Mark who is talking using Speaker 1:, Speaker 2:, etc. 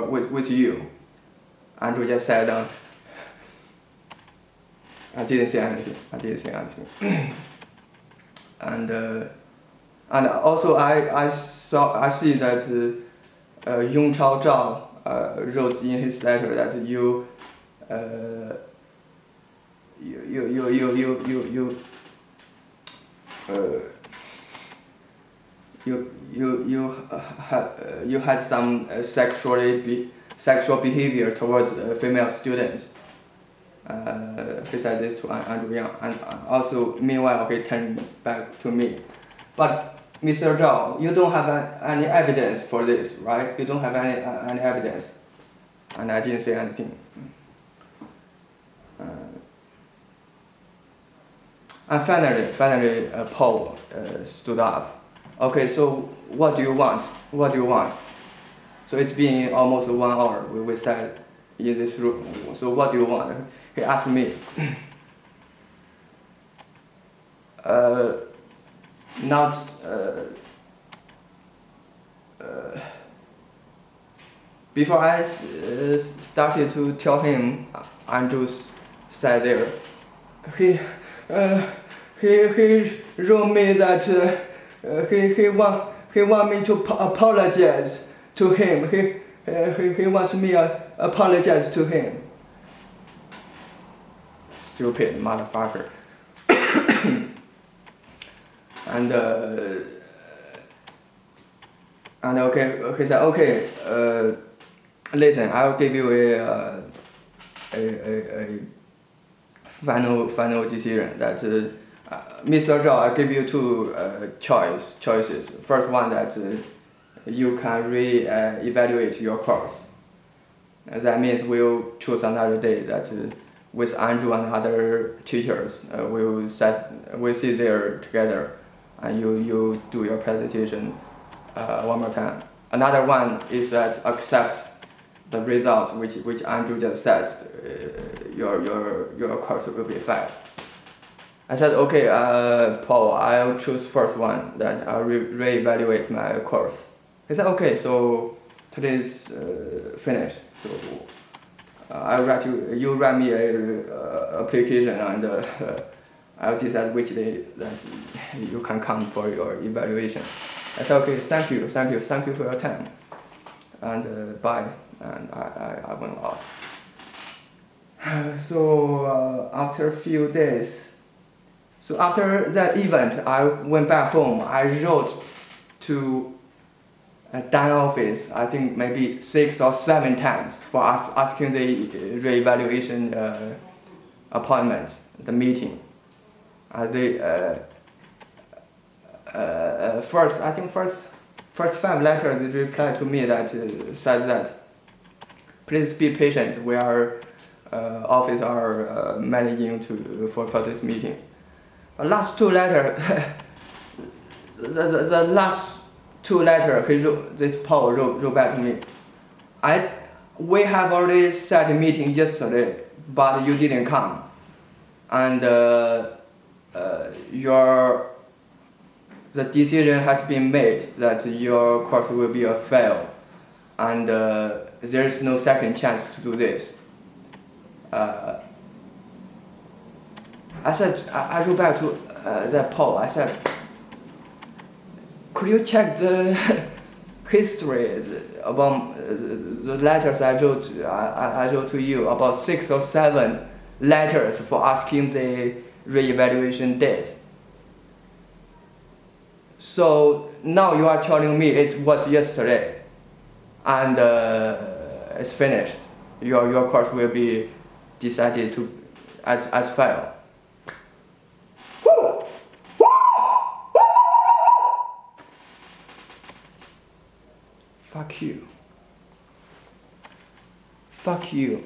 Speaker 1: with you. Andrew just sat down. I didn't say anything. And also I see that Yong Chao Zhao wrote in his letter that you had some sexual behavior towards female students. He said this to Andrew Yang, and also meanwhile he turned back to me. But Mr. Zhao, you don't have any evidence for this, right? You don't have any evidence. And I didn't say anything. And finally, Paul stood up. Okay, so what do you want? So it's been almost 1 hour we sat in this room. So what do you want? He asked me. Before I started to tell him, Andrew said there, he wrote me that he want me to apologize to him. He wants me to apologize to him. Stupid motherfucker. And okay, he said, okay, listen, I'll give you a final decision that Mr. Zhao, I give you two choices. First one, that you can re-evaluate your course. That means we'll choose another day that with Andrew and other teachers, we'll sit there together, and you do your presentation one more time. Another one is that accept the results which Andrew just said, your course will be failed. I said, okay, Paul, I'll choose first one, that I'll re-evaluate my course. He said, okay, so today's finished. So you write me a application, and I'll decide which day that you can come for your evaluation. I said, okay, thank you for your time, and bye. And I went out. So after a few days, so after that event, I went back home. I wrote to Dan office, I think maybe 6 or 7 times for asking the re-evaluation appointment, the meeting. First 5 letters they replied to me that said that please be patient. We are office are managing for this meeting. The last 2 letters, the last 2 letters, Paul wrote back to me. We have already set a meeting yesterday, but you didn't come, and the decision has been made that your course will be a fail, and there is no second chance to do this. I wrote back to that Paul. I said, could you check the history about the letters I wrote to you, about 6 or 7 letters for asking the re-evaluation date. So now you are telling me it was yesterday, and it's finished. Your course will be decided to as fail. Fuck you.